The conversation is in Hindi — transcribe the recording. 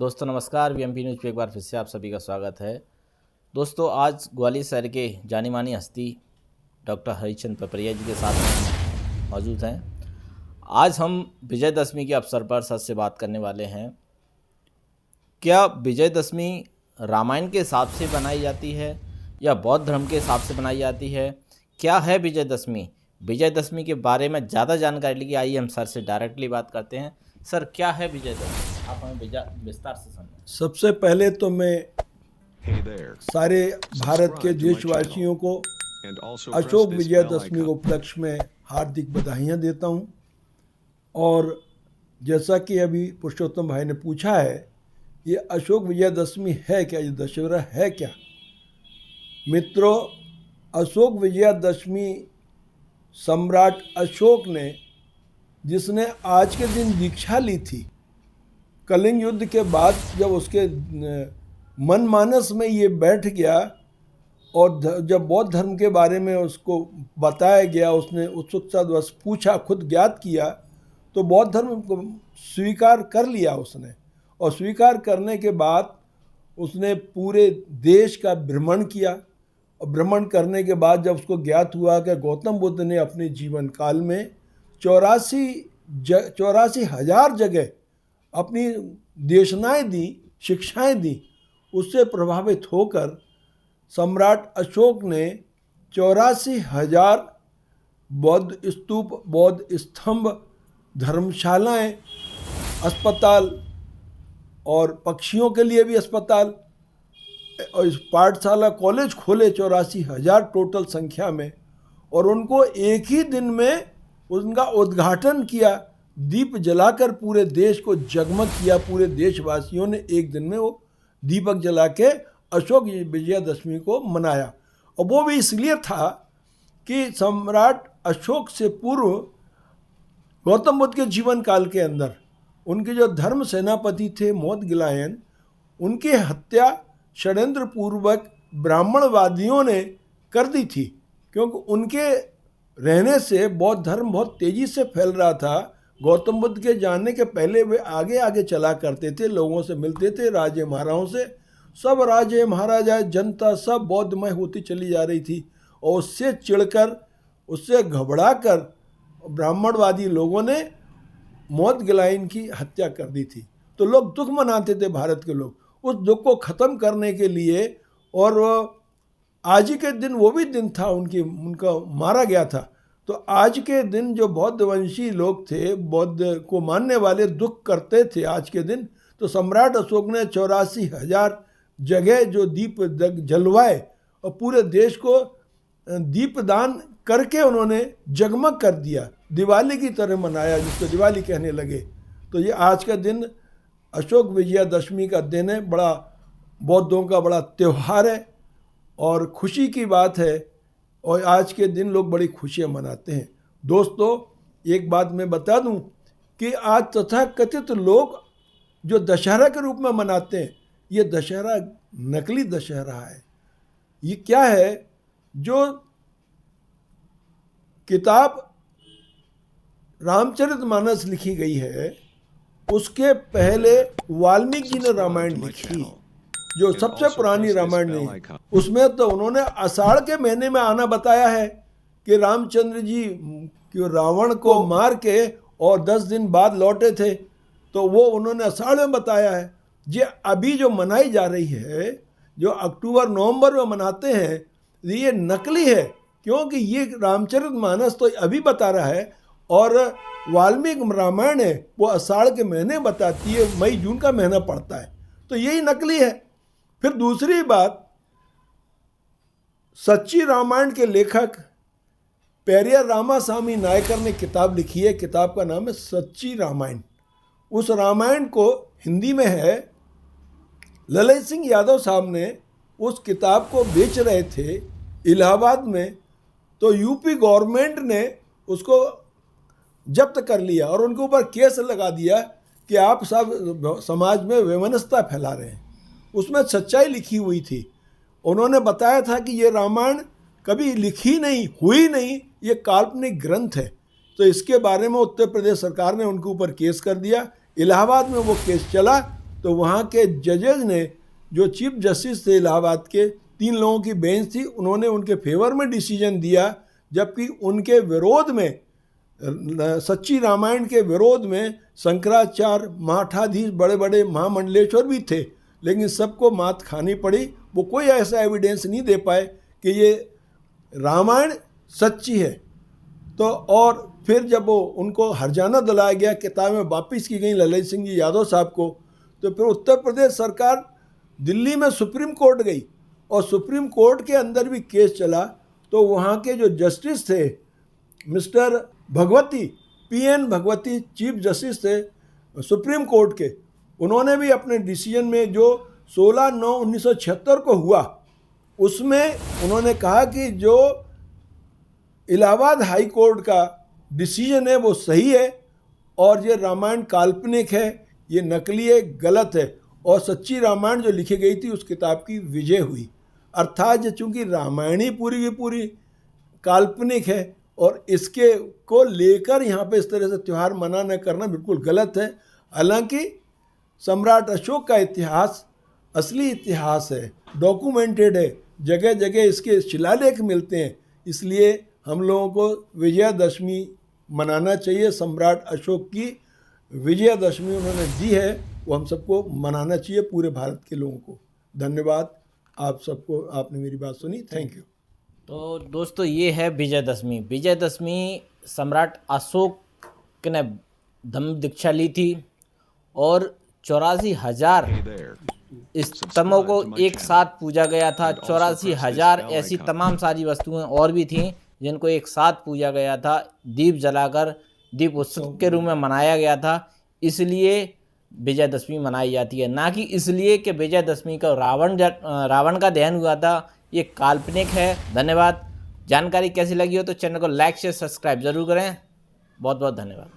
दोस्तों नमस्कार, वीएमपी न्यूज़ पे एक बार फिर से आप सभी का स्वागत है। दोस्तों आज ग्वालियर शहर के जानी मानी हस्ती डॉक्टर हरिचंद पपरिया जी के साथ में मौजूद हैं। आज हम विजयदशमी के अवसर पर सच से बात करने वाले हैं। क्या विजयदशमी रामायण के हिसाब से बनाई जाती है या बौद्ध धर्म के हिसाब से बनाई जाती है? क्या है विजयदशमी? विजयदशमी के बारे में ज़्यादा जानकारी के लिए आइए हम सर से डायरेक्टली बात करते हैं। सर, क्या है विजयदशमी? आप हमें विस्तार से समझाएं। सबसे पहले तो मैं सारे भारत के देशवासियों को अशोक विजयदशमी के उपलक्ष्य में हार्दिक बधाइयाँ देता हूँ। और जैसा कि अभी पुरुषोत्तम भाई ने पूछा है, ये अशोक विजयदशमी है क्या, ये दशहरा है क्या? मित्रों, अशोक विजयदशमी सम्राट अशोक ने, जिसने आज के दिन दीक्षा ली थी, कलिंग युद्ध के बाद जब उसके मनमानस में ये बैठ गया और जब बौद्ध धर्म के बारे में उसको बताया गया, उसने उत्सुकतावश पूछा, खुद ज्ञात किया, तो बौद्ध धर्म को स्वीकार कर लिया उसने। और स्वीकार करने के बाद उसने पूरे देश का भ्रमण किया। और भ्रमण करने के बाद जब उसको ज्ञात हुआ कि गौतम बुद्ध ने अपने जीवन काल में 84,000 जगह अपनी देशनाएं दी, शिक्षाएं दी, उससे प्रभावित होकर सम्राट अशोक ने 84,000 बौद्ध स्तूप, बौद्ध स्तंभ, धर्मशालाएं, अस्पताल और पक्षियों के लिए भी अस्पताल और इस पाठशाला, कॉलेज खोले 84,000 टोटल संख्या में। और उनको एक ही दिन में उनका उद्घाटन किया, दीप जलाकर पूरे देश को जगमग किया। पूरे देशवासियों ने एक दिन में वो दीपक जला के अशोक विजयदशमी को मनाया। और वो भी इसलिए था कि सम्राट अशोक से पूर्व गौतम बुद्ध के जीवन काल के अंदर उनके जो धर्म सेनापति थे मोदगिलायन, उनकी हत्या षड्यंत्र पूर्वक ब्राह्मणवादियों ने कर दी थी, क्योंकि उनके रहने से बौद्ध धर्म बहुत तेज़ी से फैल रहा था। गौतम बुद्ध के जानने के पहले वे आगे आगे चला करते थे, लोगों से मिलते थे, राजे महाराजाओं से। सब राजे महाराजा, जनता सब बौद्धमय होती चली जा रही थी। और उससे चिढ़कर, उससे घबराकर ब्राह्मणवादी लोगों ने मोदगिलायन की हत्या कर दी थी। तो लोग दुख मनाते थे, भारत के लोग, उस दुख को ख़त्म करने के लिए। और आज ही के दिन वो भी दिन था उनका मारा गया था। तो आज के दिन जो बौद्धवंशी लोग थे, बौद्ध को मानने वाले, दुख करते थे आज के दिन। तो सम्राट अशोक ने 84,000 जगह जो दीप जलवाए और पूरे देश को दीपदान करके उन्होंने जगमग कर दिया, दिवाली की तरह मनाया, जिसको दिवाली कहने लगे। तो ये आज का दिन अशोक विजयदशमी का दिन है, बड़ा बौद्धों का बड़ा त्यौहार है और खुशी की बात है। और आज के दिन लोग बड़ी खुशियाँ मनाते हैं। दोस्तों, एक बात मैं बता दूं कि आज तथाकथित लोग जो दशहरा के रूप में मनाते हैं, ये दशहरा नकली दशहरा है। ये क्या है? जो किताब रामचरितमानस लिखी गई है, उसके पहले वाल्मीकि जी ने रामायण लिखी, जो सबसे पुरानी रामायण नहीं। उसमें तो उन्होंने आषाढ़ के महीने में आना बताया है कि रामचंद्र जी कि रावण को मार के और 10 दिन बाद लौटे थे, तो वो उन्होंने आषाढ़ में बताया है। ये अभी जो मनाई जा रही है, जो अक्टूबर नवंबर में मनाते हैं, ये नकली है, क्योंकि ये रामचरितमानस तो अभी बता रहा है और वाल्मीकि रामायण है वो आषाढ़ के महीने बताती है, मई जून का महीना पड़ता है। तो यही नकली है। फिर दूसरी बात, सच्ची रामायण के लेखक पेरियर रामास्वामी नायकर ने किताब लिखी है। किताब का नाम है सच्ची रामायण। उस रामायण को हिंदी में है। ललित सिंह यादव साहब ने उस किताब को बेच रहे थे इलाहाबाद में, तो यूपी गवर्नमेंट ने उसको जब्त कर लिया और उनके ऊपर केस लगा दिया कि आप सब समाज में वैमनस्यता फैला रहे हैं। उसमें सच्चाई लिखी हुई थी। उन्होंने बताया था कि ये रामायण कभी लिखी नहीं, हुई नहीं, ये काल्पनिक ग्रंथ है। तो इसके बारे में उत्तर प्रदेश सरकार ने उनके ऊपर केस कर दिया। इलाहाबाद में वो केस चला तो वहाँ के जजेज ने, जो चीफ जस्टिस थे इलाहाबाद के, 3 लोगों की बेंच थी, उन्होंने उनके फेवर में डिसीजन दिया, जबकि उनके विरोध में, सच्ची रामायण के विरोध में शंकराचार्य, मठाधीश, बड़े बड़े महामंडलेश्वर भी थे, लेकिन सबको मात खानी पड़ी। वो कोई ऐसा एविडेंस नहीं दे पाए कि ये रामायण सच्ची है। तो और फिर जब वो उनको हर्जाना दिलाया गया, किताबें वापस की गई ललित सिंह जी यादव साहब को, तो फिर उत्तर प्रदेश सरकार दिल्ली में सुप्रीम कोर्ट गई और सुप्रीम कोर्ट के अंदर भी केस चला। तो वहाँ के जो जस्टिस थे mister Bhagwati, PN Bhagwati chief justice थे सुप्रीम कोर्ट के, उन्होंने भी अपने डिसीजन में जो 16/9/1976 को हुआ, उसमें उन्होंने कहा कि जो इलाहाबाद हाई कोर्ट का डिसीजन है वो सही है और ये रामायण काल्पनिक है, ये नकली है, गलत है, और सच्ची रामायण जो लिखी गई थी उस किताब की विजय हुई। अर्थात चूँकि रामायण ही पूरी की पूरी काल्पनिक है और इसके को लेकर यहाँ पे इस तरह से त्यौहार मनाना करना बिल्कुल गलत है। हालांकि सम्राट अशोक का इतिहास असली इतिहास है, डॉक्यूमेंटेड है, जगह जगह इसके शिलालेख मिलते हैं, इसलिए हम लोगों को विजयादशमी मनाना चाहिए। सम्राट अशोक की विजयादशमी उन्होंने दी है, वो हम सबको मनाना चाहिए, पूरे भारत के लोगों को। धन्यवाद आप सबको, आपने मेरी बात सुनी, थैंक यू। तो दोस्तों ये है विजयदशमी। विजयदशमी सम्राट अशोक ने धम्म दीक्षा ली थी और 84,000 स्तंभों को एक साथ पूजा गया था। 84,000 ऐसी तमाम सारी वस्तुएं और भी थीं जिनको एक साथ पूजा गया था, दीप जलाकर दीप उत्सव के रूप में मनाया गया था। इसलिए विजयदशमी मनाई जाती है, ना कि इसलिए कि विजयदशमी का रावण का दहन हुआ था। ये काल्पनिक है। धन्यवाद। जानकारी कैसी लगी हो तो चैनल को लाइक शेयर सब्सक्राइब जरूर करें। बहुत बहुत धन्यवाद।